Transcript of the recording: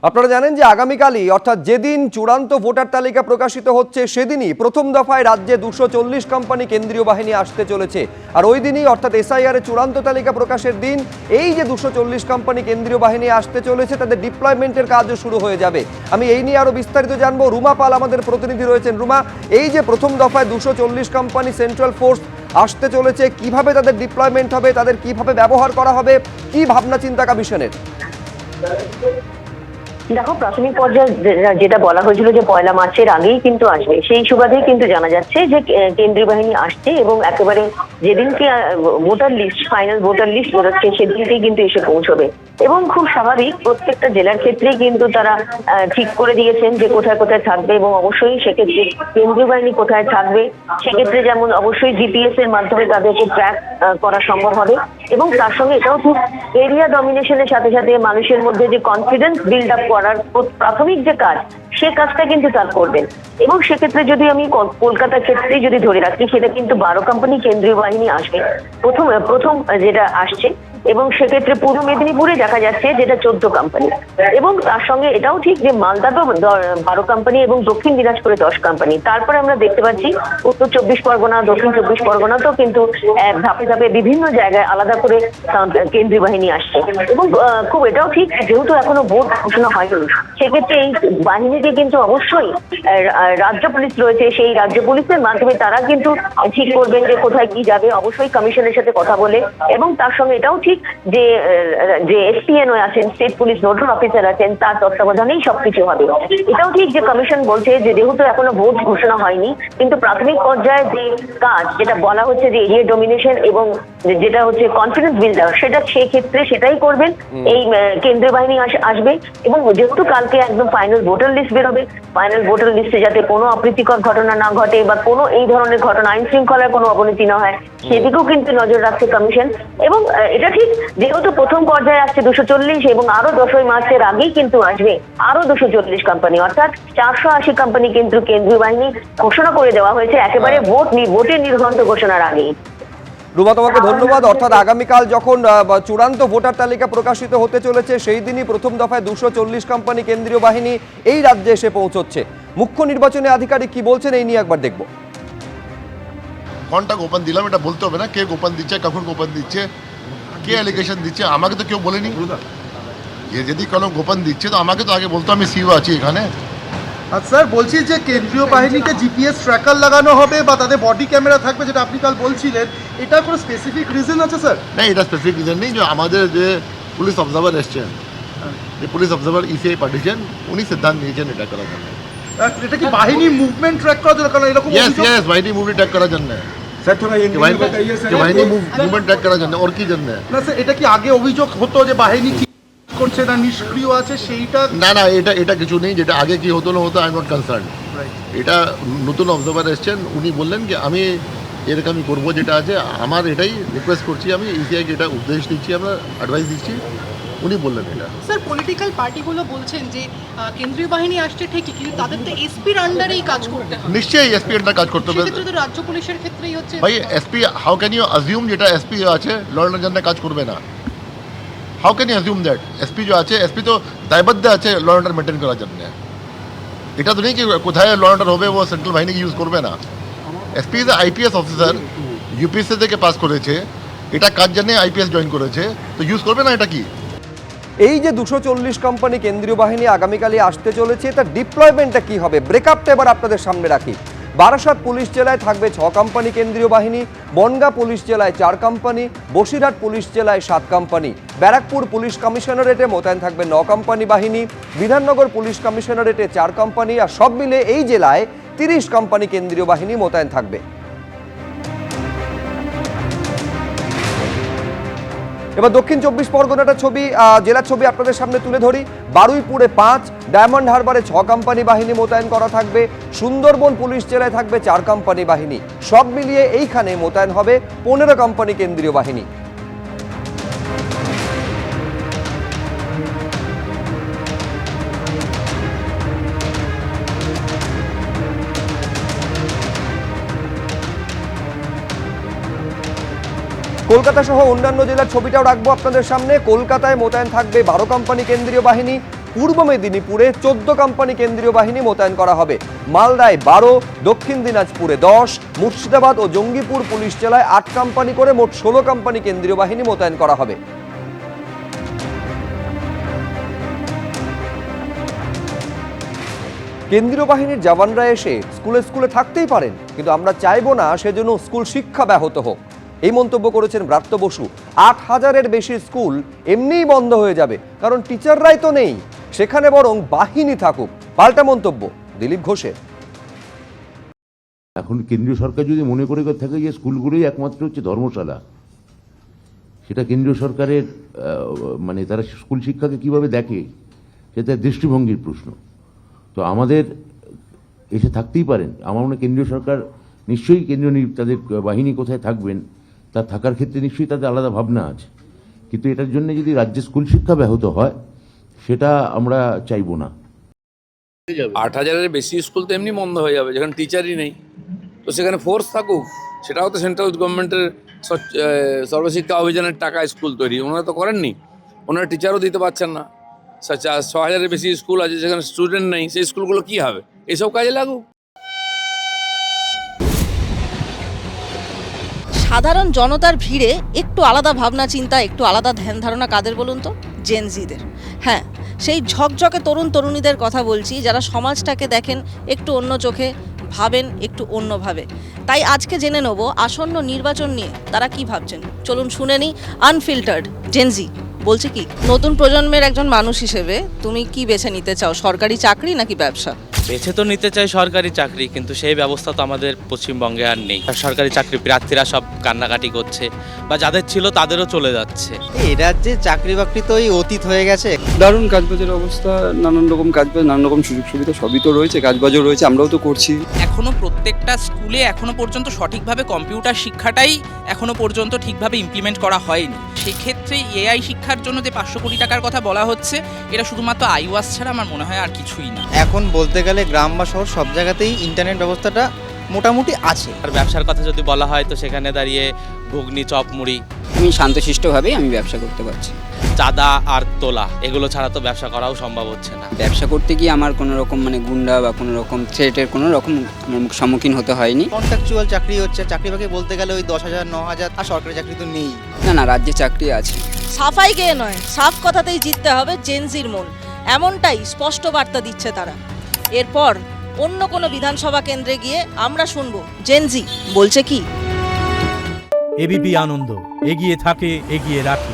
আপনারা জানেন যে আগামীকালই অর্থাৎ যেদিন চূড়ান্ত ভোটার তালিকা প্রকাশিত হচ্ছে সেদিনই প্রথম দফায় রাজ্যে 240 কোম্পানি কেন্দ্রীয় বাহিনী আসতে চলেছে। আর ওই দিনই অর্থাৎ এসআইআর এর চূড়ান্ত তালিকা প্রকাশের দিন এই যে 240 কোম্পানি কেন্দ্রীয় বাহিনী আসতে চলেছে তাদের ডিপ্লয়মেন্টের কাজও শুরু হয়ে যাবে। আমি এই নিয়ে আরো বিস্তারিত জানবো। রুমা পাল আমাদের প্রতিনিধি রয়েছেন। রুমা, এই যে প্রথম দফায় 240 কোম্পানি সেন্ট্রাল ফোর্স আসতে চলেছে, কিভাবে তাদের ডিপ্লয়মেন্ট হবে, তাদের কিভাবে ব্যবহার করা হবে, কি ভাবনা চিন্তা কমিশনের? দেখো, প্রাথমিক পর্যায়ে যেটা বলা হয়েছিল যে 1 মার্চের আগেই কিন্তু আসবে, সেই সুবাদেই কিন্তু জানা যাচ্ছে যে কেন্দ্রীয় বাহিনী আসছে এবং একেবারে যেদিনকে voter list, final voter list বেরোচ্ছে সেদিনকেই কিন্তু এসে পৌঁছবে। এবং খুব স্বাভাবিক, প্রত্যেকটা জেলার ক্ষেত্রেই কিন্তু তারা ঠিক করে দিয়েছেন যে কোথায় কোথায় থাকবে এবং অবশ্যই সেক্ষেত্রে কেন্দ্রীয় বাহিনী কোথায় থাকবে সেক্ষেত্রে যেমন অবশ্যই জিপিএস এর মাধ্যমে তাদেরকে ট্র্যাক করা সম্ভব হবে। এবং তার সঙ্গে এটাও খুব এরিয়া ডমিনেশনের সাথে সাথে মানুষের মধ্যে যে কনফিডেন্স বিল্ড আপ করার প্রাথমিক যে কাজ, সে কাজটা কিন্তু তারা করবেন। এবং সেক্ষেত্রে যদি আমি কলকাতার ক্ষেত্রেই যদি ধরে রাখি, সেটা কিন্তু 12 কোম্পানি কেন্দ্রীয় বাহিনী আসবে প্রথম যেটা আসছে। এবং সেক্ষেত্রে পূর্ব মেদিনীপুরে দেখা যাচ্ছে যেটা 14 কোম্পানি। এবং তার সঙ্গে এটাও ঠিক যে মালদাতেও 12 কোম্পানি এবং দক্ষিণ দিনাজপুরে 10 কোম্পানি। তারপরে আমরা দেখতে পাচ্ছি উত্তর 24 পরগনা, দক্ষিণ 24 পরগনাতেও কিন্তু ধাপে ধাপে বিভিন্ন জায়গায় আলাদা করে কেন্দ্রীয় বাহিনী আসছে। এবং খুব এটাও ঠিক, যেহেতু এখনো ভোট ঘোষণা হয়নি, সেক্ষেত্রে এই বাহিনীকে কিন্তু অবশ্যই রাজ্য পুলিশ রয়েছে, সেই রাজ্য পুলিশের মাধ্যমে তারা কিন্তু ঠিক করবেন যে কোথায় কি যাবে, অবশ্যই কমিশনের সাথে কথা বলে। এবং তার সঙ্গে এটাও ঠিক যে এসপিএনও আছেন, স্টেট পুলিশ নোডাল অফিসার আছেন, তার তত্ত্বাবধানেই সবকিছু হবে। এটাও ঠিক যে কমিশন বলছে যে যেহেতু এখনো ভোট ঘোষণা হয়নি, কিন্তু প্রাথমিক পর্যায়ে যে কাজ যেটা বলা হচ্ছে যে এরিয়া ডমিনেশন এবং যেটা হচ্ছে কনফিডেন্স বিল্ডার, সেটা সেই ক্ষেত্রে সেটাই করবেন এই কেন্দ্রীয় বাহিনী আসবে। এবং যেহেতু কালকে একদম ফাইনাল ভোটার লিস্ট বেরোবে, ফাইনাল ভোটার লিস্টে যাতে কোনো অপ্রীতিকর ঘটনা না ঘটে বা কোনো এই ধরনের ঘটনা, আইন শৃঙ্খলার কোনো অবনতি না হয়, সেদিকেও কিন্তু নজর রাখছে কমিশন। এবং এটা ঠিক, যেহেতু প্রথম পর্যায়ে আসছে 240 এবং আরো 10 মার্চের আগেই কিন্তু আসবে আরো 240 কোম্পানি, অর্থাৎ 480 কোম্পানি কিন্তু কেন্দ্রীয় বাহিনী ঘোষণা করে দেওয়া হয়েছে একেবারে ভোটের নির্ঘণ্ট ঘোষণার আগেই। রুমা, তোমাকে ধন্যবাদ। অর্থাৎ আগামীকাল যখন চূড়ান্ত ভোটার তালিকা প্রকাশিত হতে চলেছে সেই দিনই প্রথম দফায় 240 কোম্পানি কেন্দ্রীয় বাহিনী এই রাজ্যে এসে পৌঁছচ্ছে। মুখ্য নির্বাচনী আধিকারিক কি বলছেন এই নিয়ে একবার দেখব। কোনটা গোপন দিলাম এটা বলতে হবে না, কে গোপন দিচ্ছে, কখন গোপন দিচ্ছে, কে অ্যালিগেশন দিচ্ছে, আমাকে তো কেউ বলেনি। যদি কোনো গোপন দিচ্ছে তো আমাকে তো আগে বলতো, আমি সিও আছি এখানে। আচ্ছা স্যার, বলছি যে কেন্দ্রীয় বাহিনীকে জিপিএস ট্র্যাকার লাগানো হবে বা তাদের বডি ক্যামেরা থাকবে, যেটা আপনি কাল বলছিলেন, এটা কোনো স্পেসিফিক রিজন আছে স্যার? না, এটা স্পেসিফিক রিজন নেই। যে আমাদের যে পুলিশ অবজারভার এসছেন, যে পুলিশ অবজারভার ইসিআই পাঠিয়েছেন, উনি সিদ্ধান্ত নিয়েছেন এটা করার জন্য। এটা কি বাহিনী মুভমেন্ট ট্র্যাক করার জন্য? কারণ এরকম ইয়েস, বাহিনী মুভমেন্ট ট্র্যাক করার জন্য। স্যার থোড়া বাহিনী মুভমেন্ট ট্র্যাক করার জন্য, ওর কি জন্য? না স্যার, এটা কি আগে অভিযোগ হতো যে বাহিনী কি করছে না, নিষ্ক্রিয় আছে, সেইটা? না, এটা কিছু নেই। যেটা আগে কি হতো না হতো, আই এম নট কনসার্ন। এটা নতুন অবজারভার এসছেন, উনি বললেন যে আমি এরকমই করবো, যেটা আছে আমার এটাই রিকোয়েস্ট করছি, আমি ইসিআইকে এটা উপদেশ দিচ্ছি, আমরা অ্যাডভাইস দিচ্ছি, উনি বললেন এটা। স্যার, পলিটিক্যাল পার্টিগুলো বলছেন যে কেন্দ্রীয় বাহিনী আসছে ঠিকই, কিন্তু তাদের তো এসপির আন্ডারেই কাজ করতে হবে। নিশ্চয়ই এসপি আন্ডার কাজ করতে হবে। সেক্ষেত্রে তো রাজ্য পুলিশের ক্ষেত্রেই হচ্ছে। ভাই, SP how can you assume যেটা এসপি আছে ল অ্যান্ড অর্ডার কাজ করবে না? How can you assume that? SP যে আছে, এসপি তো দায়বদ্ধ আছে ল অ্যান্ড অর্ডার মেনটেন করার জন্য। এটা তো নেই কি কোথায় ল অ্যান্ড অর্ডার হবে ও সেন্ট্রাল বাহিনীকে ইউজ করবে না। SP is IPS officer, UPSC থেকে পাস করেছে, এটা কাজ জানে আইপিএস জয়েন করেছে, তো ইউজ করবে না। এটা কি এই যে 240 কোম্পানি কেন্দ্রীয় বাহিনী আগামীকালই আসতে চলেছে, তার ডিপ্লয়মেন্টটা কি হবে, ব্রেকআপটা এবার আপনাদের সামনে রাখি। বারাসাত পুলিশ জেলায় থাকবে 6 কোম্পানি কেন্দ্রীয় বাহিনী, বনগাঁ পুলিশ জেলায় 4 কোম্পানি, বসিরহাট পুলিশ জেলায় 7 কোম্পানি, ব্যারাকপুর পুলিশ কমিশনারেটে মোতায়েন থাকবে 9 কোম্পানি বাহিনী, বিধাননগর পুলিশ কমিশনারেটে 4 কোম্পানি, আর সব মিলে এই জেলায় 30 কোম্পানি কেন্দ্রীয় বাহিনী মোতায়েন থাকবে। এবার দক্ষিণ 24 পরগনাটা জেলার ছবি আপনাদের সামনে তুলে ধরি। বারুইপুরে 5, ডায়মন্ড হারবারে 6 কোম্পানি বাহিনী মোতায়েন করা থাকবে, সুন্দরবন পুলিশ জেলায় থাকবে 4 কোম্পানি বাহিনী, সব মিলিয়ে এইখানে মোতায়েন হবে 15 কোম্পানি কেন্দ্রীয় বাহিনী। কলকাতা সহ অন্যান্য জেলার ছবিটাও রাখবো আপনাদের সামনে। কলকাতায় মোতায়েন থাকবে 12 কোম্পানি কেন্দ্রীয় বাহিনী, পূর্ব মেদিনীপুরে 14 কোম্পানি কেন্দ্রীয় বাহিনী মোতায়েন করা হবে। মালদায় 12, দক্ষিণ দিনাজপুরে 10, মুর্শিদাবাদ ও জঙ্গিপুর পুলিশ জেলায় 8 কোম্পানি করে মোট 16 কোম্পানি কেন্দ্রীয় বাহিনী মোতায়েন করা হবে। কেন্দ্রীয় বাহিনীর জওয়ানরা এসে স্কুলে স্কুলে থাকতেই পারেন, কিন্তু আমরা চাইবো না সেজন্য স্কুল শিক্ষা ব্যাহত হোক। এই মন্তব্য করেছেন ব্রাত্য বসু। 8000-এর বেশি স্কুল এমনিই বন্ধ হয়ে যাবে, কারণ টিচাররাই তো নেই, সেখানে বরং বাহিনী থাকুক। পাল্টা মন্তব্য দিলীপ ঘোষের। এখন কেন্দ্রীয় সরকার যদি মনে করে থাকে যে স্কুলগুলোই একমাত্র হচ্ছে ধর্মশালা, সেটা কেন্দ্রীয় সরকারের মানে তারা স্কুল শিক্ষাকে কিভাবে দেখে সেটা দৃষ্টিভঙ্গির প্রশ্ন। তো আমাদের এসে থাকতেই পারেন। আমার মনে হয় কেন্দ্রীয় সরকার নিশ্চয়ই তাদের বাহিনী কোথায় থাকবেন তার থাকার ক্ষেত্রে নিশ্চয়ই তাদের আলাদা ভাবনা আছে, কিন্তু এটার জন্য যদি রাজ্যে স্কুল শিক্ষা ব্যাহত হয় সেটা আমরা চাইবো না। 8000-এর বেশি স্কুল তো এমনি বন্ধ হয়ে যাবে, যেখানে টিচারই নেই। তো সেখানে ফোর্স থাকুক, সেটাও তো সেন্ট্রাল গভর্নমেন্টের সর্বশিক্ষা অভিযানের টাকা স্কুল তৈরি, ওনারা তো করেননি। ওনারা টিচারও দিতে পারছেন না। 6000-এর বেশি স্কুল আছে যেখানে স্টুডেন্ট নেই, সেই স্কুলগুলো কী হবে? এইসব কাজে লাগুক। সাধারণ জনতার ভিড়ে একটু আলাদা ভাবনা চিন্তা, একটু আলাদা ধ্যান ধারণা কাদের বলুন তো? জেনজিদের। হ্যাঁ, সেই ঝকঝকে তরুণ তরুণীদের কথা বলছি, যারা সমাজটাকে দেখেন একটু অন্য চোখে, ভাবেন একটু অন্যভাবে। তাই আজকে জেনে নেব আসন্ন নির্বাচন নিয়ে তারা কি ভাবছেন। চলুন শুনে নিই আনফিল্টার্ড জেনজি বলছে কি। নতুন প্রজন্মের একজন মানুষ হিসেবে তুমি কি বেছে নিতে চাও, সরকারি চাকরি নাকি ব্যবসা? বেছে তো নিতে চাই সরকারি চাকরি, কিন্তু সেই ব্যবস্থা তো আমাদের পশ্চিমবঙ্গে আর নেই। সরকারি চাকরি প্রার্থীরা সব কান্নাকাটি করছে, বা যাদের ছিল তাদেরও চলে যাচ্ছে। এই রাজ্যে চাকরি বাকরি তো এই অতীত হয়ে গেছে। দারুণ কাজবাজের অবস্থা, নানান রকম কাজবাজ, নানান রকম সুযোগ সুবিধা সবই তো রয়েছে, কাজবাজও রয়েছে, আমরাও তো করছি। এখনো প্রত্যেকটা স্কুলে এখনো পর্যন্ত সঠিকভাবে কম্পিউটার শিক্ষাটাই এখনো পর্যন্ত ঠিকভাবে ইমপ্লিমেন্ট করা হয়নি। সেক্ষেত্রে এআই শিক্ষার জন্য যে 500 কোটি টাকার কথা বলা হচ্ছে, এটা শুধুমাত্র আইওয়াস ছাড়া আমার মনে হয় আর কিছুই না। এখন বলতে গেলে গ্রাম বা শহর সব জায়গাতেই ইন্টারনেট ব্যবস্থাটা মোটামুটি আছে। আর ব্যবসার কথা যদি বলা হয়, তো সেখানে দাঁড়িয়ে ঘুগনি, চপ, মুড়ি। আমি শান্তশিষ্টভাবেই আমি ব্যবসা করতে পারছি। চাঁদা আর তোলা এগুলো ছাড়া তো ব্যবসা করাও সম্ভব হচ্ছে না। ব্যবসা করতে গিয়ে আমার কোনো রকম গুন্ডা বা কোনো রকম থ্রেটের কোনো রকম সম্মুখীন হতে হয়নি। কন্ট্রাকচুয়াল চাকরি হচ্ছে, চাকরি বাকরি বলতে গেলে ওই 10,000 9,000, আর সরকারি চাকরি তো নেই। না, রাজ্যে চাকরি আছে। সাফাই গেয়ে নয়, সাফ কথাতেই জিততে হবে জেনজির মন, এমনটাই স্পষ্ট বার্তা দিচ্ছে তারা। এরপর অন্য কোনো বিধানসভা কেন্দ্রে গিয়ে আমরা শুনবো জেনজি বলছে কি। এবিপি আনন্দ, এগিয়ে থাকে, এগিয়ে রাখে।